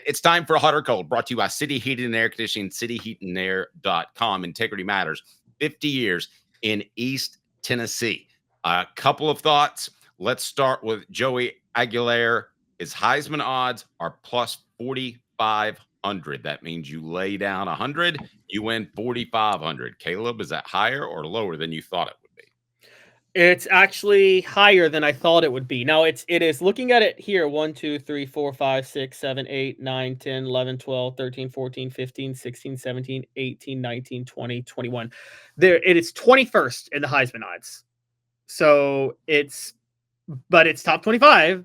it's time for Hot or Cold, brought to you by City Heating and Air Conditioning, cityheatandair.com. Integrity matters. 50 years in East Tennessee. A couple of thoughts. Let's start with Joey Aguilar. His Heisman odds are plus 4,500. That means you lay down 100, you win 4,500. Caleb, is that higher or lower than you thought it would be? It's actually higher than I thought it would be. Now, it is looking at it here 1, 2, 3, 4, 5, 6, 7, 8, 9, 10, 11, 12, 13, 14, 15, 16, 17, 18, 19, 20, 21. It is 21st in the Heisman odds. So it's top 25.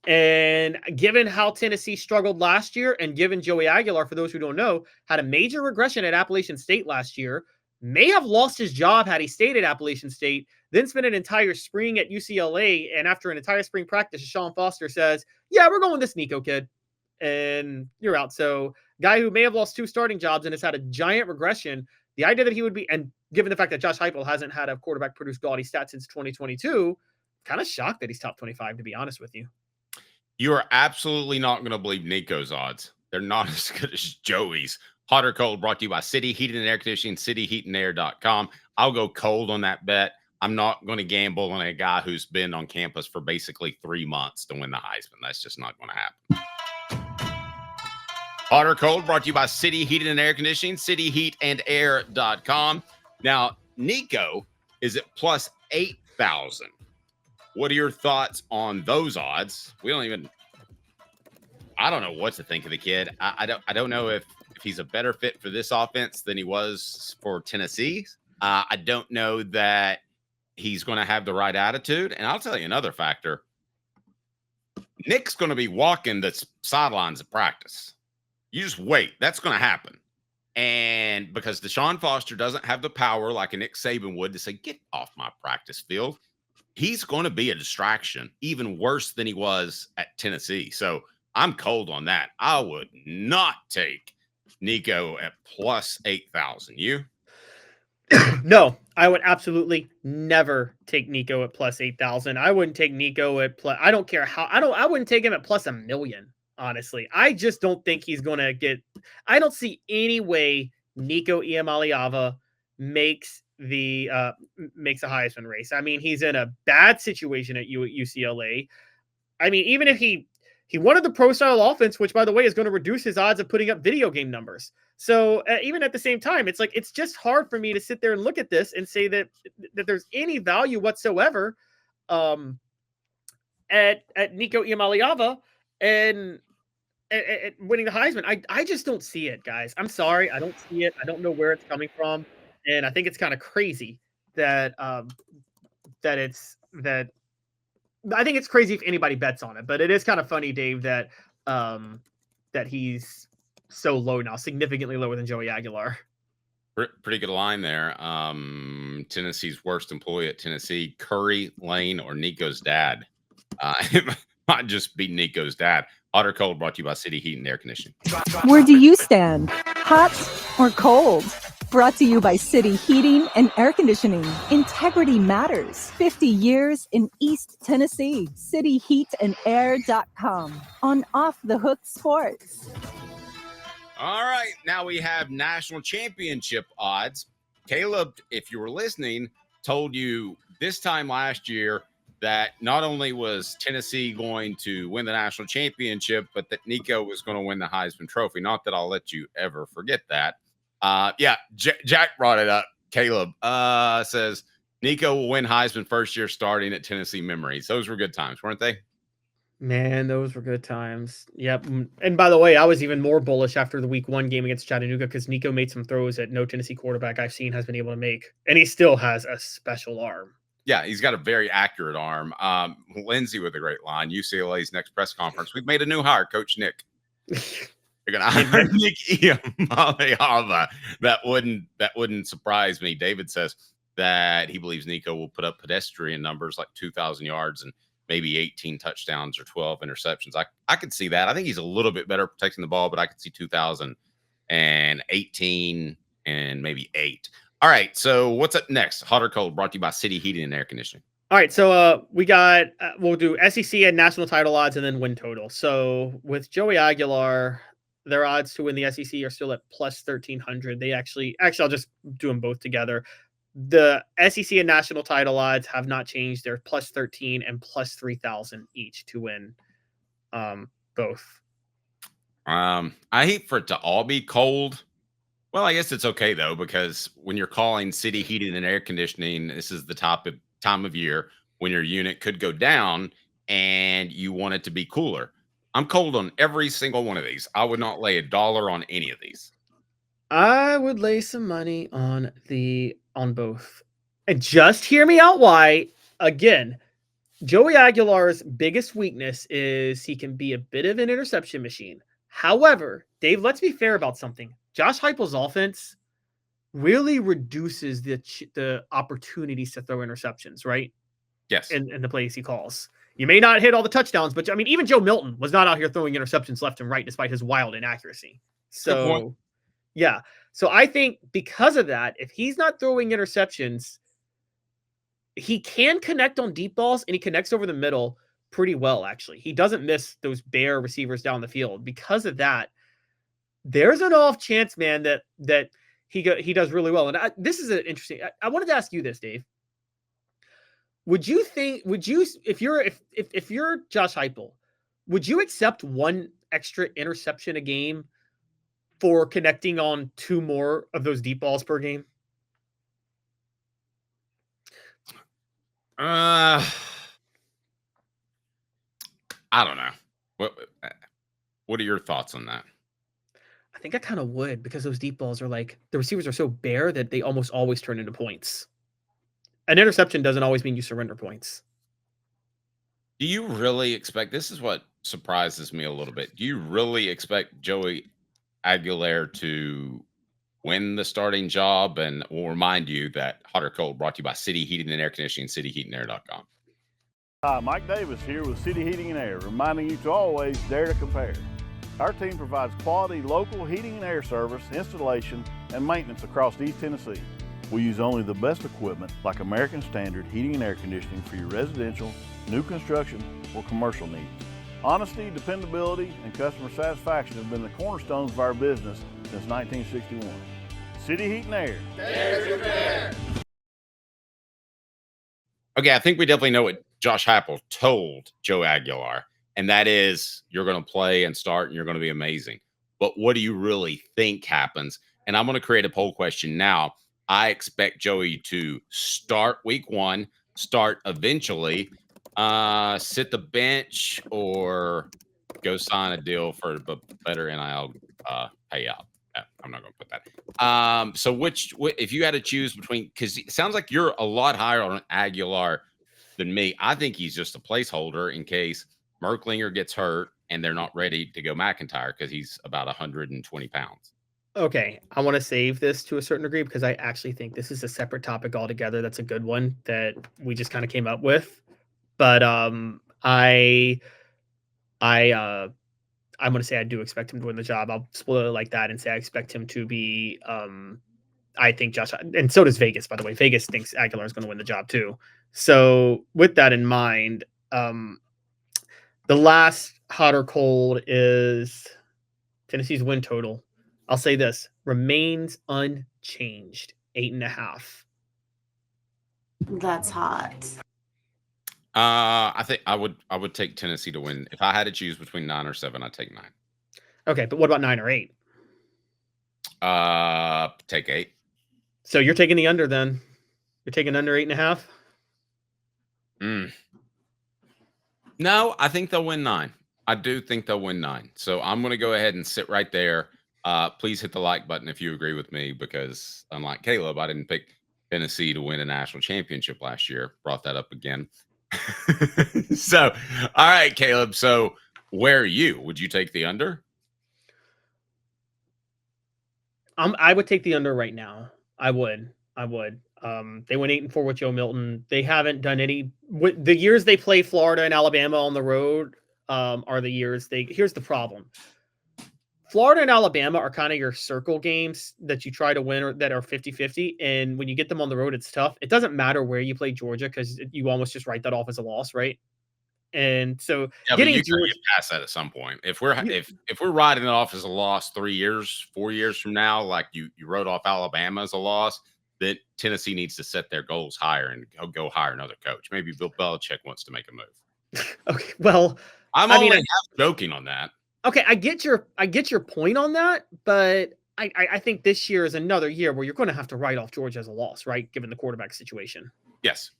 And given how Tennessee struggled last year, and given Joey Aguilar, for those who don't know, had a major regression at Appalachian State last year, may have lost his job had he stayed at Appalachian State, then spent an entire spring at UCLA, and after an entire spring practice, Sean Foster says, yeah, we're going with this Nico kid, and you're out. So guy who may have lost 2 starting jobs and has had a giant regression, the idea that he would be, and given the fact that Josh Heupel hasn't had a quarterback produce gaudy stats since 2022, kind of shocked that he's top 25, to be honest with you. You are absolutely not going to believe Nico's odds. They're not as good as Joey's. Hot or Cold, brought to you by City Heating and Air Conditioning, cityheatandair.com. I'll go cold on that bet. I'm not going to gamble on a guy who's been on campus for basically 3 months to win the Heisman. That's just not going to happen. Hot or Cold, brought to you by City Heating and Air Conditioning, cityheatandair.com. Now, Nico is at plus 8,000. What are your thoughts on those odds? I don't know what to think of the kid. I don't know if he's a better fit for this offense than he was for Tennessee. I don't know that he's going to have the right attitude. And I'll tell you another factor. Nick's going to be walking the sidelines at practice. You just wait. That's going to happen. And because Deshaun Foster doesn't have the power like a Nick Saban would to say, get off my practice field, he's going to be a distraction, even worse than he was at Tennessee. So I'm cold on that. I would not take Nico at plus 8,000. You? No, I would absolutely never take Nico at plus 8,000. I wouldn't take Nico at plus, I don't care how, I wouldn't take him at plus $1 million, honestly. I just don't think he's going to get, I don't see any way Nico Iamaleava makes a Heisman race. I mean, he's in a bad situation at UCLA. I mean, even if he wanted the pro style offense, which by the way is going to reduce his odds of putting up video game numbers. So even at the same time, it's like, it's just hard for me to sit there and look at this and say that there's any value whatsoever at Nico Iamaleava and winning the Heisman. I just don't see it, guys. I'm sorry. I don't see it. I don't know where it's coming from. And I think it's kind of crazy that I think it's crazy if anybody bets on it, but it is kind of funny, Dave, that he's so low now, significantly lower than Joey Aguilar. Pretty good line there. Tennessee's worst employee at Tennessee, Curry, Lane, or Nico's dad. It might just be Nico's dad. Hot or Cold, brought to you by City Heat and Air Conditioning. Where do you stand? Hot or cold? Brought to you by City Heating and Air Conditioning. Integrity matters. 50 years in East Tennessee. cityheatandair.com. On Off the Hook Sports. All right. Now we have national championship odds. Caleb, if you were listening, told you this time last year that not only was Tennessee going to win the national championship, but that Nico was going to win the Heisman Trophy. Not that I'll let you ever forget that. Jack brought it up. Caleb says Nico will win Heisman first year starting at Tennessee. Memories. Those were good times, weren't they? Man, those were good times. Yep. And by the way, I was even more bullish after the week 1 game against Chattanooga because Nico made some throws that no Tennessee quarterback I've seen has been able to make. And he still has a special arm. Yeah, he's got a very accurate arm. Lindsay with a great line. UCLA's next press conference. We've made a new hire, Coach Nick. They're going to hire Nick Iamaleava. That wouldn't surprise me. David says that he believes Nico will put up pedestrian numbers like 2,000 yards and maybe 18 touchdowns or 12 interceptions. I could see that. I think he's a little bit better protecting the ball, but I could see 2018 and maybe 8. All right, so what's up next? Hot or Cold, brought to you by City Heating and Air Conditioning. All right, so we got we'll do SEC and national title odds and then win total. So with Joey Aguilar, their odds to win the SEC are still at plus 1,300. They actually, I'll just do them both together. The SEC and national title odds have not changed. They're plus 13 and plus 3,000 each to win both. I hate for it to all be cold. Well, I guess it's okay though, because when you're calling city heating and air conditioning, this is the time of year when your unit could go down and you want it to be cooler. I'm cold on every single one of these. I would not lay $1 on any of these. I would lay some money on both. And just hear me out why. Again, Joey Aguilar's biggest weakness is he can be a bit of an interception machine. However, Dave, let's be fair about something. Josh Heupel's offense really reduces the opportunities to throw interceptions, right? Yes. In the plays he calls. You may not hit all the touchdowns, but I mean, even Joe Milton was not out here throwing interceptions left and right despite his wild inaccuracy. So, yeah. So I think because of that, if he's not throwing interceptions, he can connect on deep balls and he connects over the middle pretty well, actually. He doesn't miss those bare receivers down the field. Because of that, there's an off chance, man, that he does really well. And this is an interesting. I wanted to ask you this, Dave. If you're Josh Heupel, would you accept one extra interception a game for connecting on 2 more of those deep balls per game? I don't know. What are your thoughts on that? I think I kind of would, because those deep balls are like, the receivers are so bare that they almost always turn into points. An interception doesn't always mean you surrender points. Do you really expect, this is what surprises me a little bit. Do you really expect Joey Aguilar to win the starting job? And we'll remind you that Hot or Cold brought to you by City Heating and Air Conditioning, cityheatingair.com. Hi, Mike Davis here with City Heating and Air, reminding you to always dare to compare. Our team provides quality local heating and air service, installation, and maintenance across East Tennessee. We use only the best equipment like American Standard Heating and Air Conditioning for your residential, new construction, or commercial needs. Honesty, dependability, and customer satisfaction have been the cornerstones of our business since 1961. City Heat and Air. Dare to compare. Okay, I think we definitely know what Josh Heupel told Joe Aguilar, and that is you're going to play and start and you're going to be amazing. But what do you really think happens? And I'm going to create a poll question now. I expect Joey to start week 1, start eventually, sit the bench, or go sign a deal for a better NIL payout. I'm not going to put that. So if you had to choose between, because it sounds like you're a lot higher on Aguilar than me. I think he's just a placeholder in case Merklinger gets hurt and they're not ready to go McIntyre, because he's about 120 pounds. Okay, I want to save this to a certain degree because I actually think this is a separate topic altogether. That's a good one that we just kind of came up with. But I'm going to say I do expect him to win the job. I'll spoil it like that and say I expect him to be. I think Josh, and so does Vegas, by the way. Vegas thinks Aguilar is going to win the job too. So with that in mind, the last hot or cold is Tennessee's win total. I'll say this remains unchanged, 8.5. That's hot. I think I would take Tennessee to win. If I had to choose between 9 or 7, I'd take 9. Okay, but what about 9 or 8? Take 8. So you're taking the under then? You're taking under 8.5? No, I think they'll win 9. I do think they'll win 9. So I'm going to go ahead and sit right there. Please hit the like button if you agree with me, because unlike Caleb, I didn't pick Tennessee to win a national championship last year. Brought that up again. So, all right, Caleb. So where are you? Would you take the under? I would take the under right now. I would. They went 8-4 with Joe Milton. They haven't done any. The years they play Florida and Alabama on the road are the years they. Here's the problem. Florida and Alabama are kind of your circle games that you try to win or that are 50-50. And when you get them on the road, it's tough. It doesn't matter where you play Georgia because you almost just write that off as a loss, right? And so Yeah, but getting you gotta Georgia, get past that at some point. If we're riding it off as a loss 3 years, 4 years from now, like you wrote off Alabama as a loss, then Tennessee needs to set their goals higher and go hire another coach. Maybe Bill Belichick wants to make a move. okay, well, I'm I mean, only half joking on that. okay, I get your point on that, but I think this year is another year where you're going to have to write off Georgia as a loss, right? Given the quarterback situation. Yes.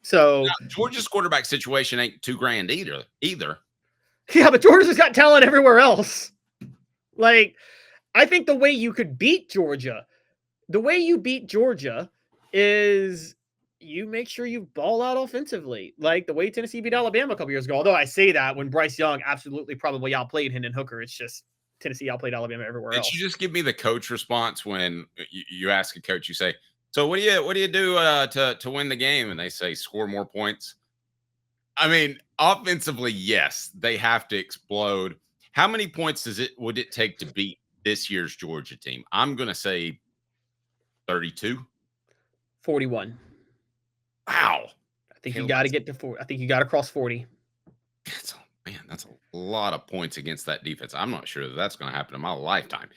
So Now, Georgia's quarterback situation ain't $2,000 either. yeah, but Georgia's got talent everywhere else. Like, I think the way you could beat Georgia, is you make sure you ball out offensively, like the way Tennessee beat Alabama a couple years ago. Although I say that when Bryce Young absolutely probably outplayed Hendon Hooker, it's just Tennessee outplayed Alabama everywhere else. Did you just give me the coach response when you ask a coach, you say, so what do you do to win the game? And they say score more points. I mean, offensively, yes, they have to explode. How many points would it take to beat this year's Georgia team? I'm going to say 32. 41. Wow. I think you got to get to 40. I think you got to cross 40. That's a lot of points against that defense. I'm not sure that's going to happen in my lifetime.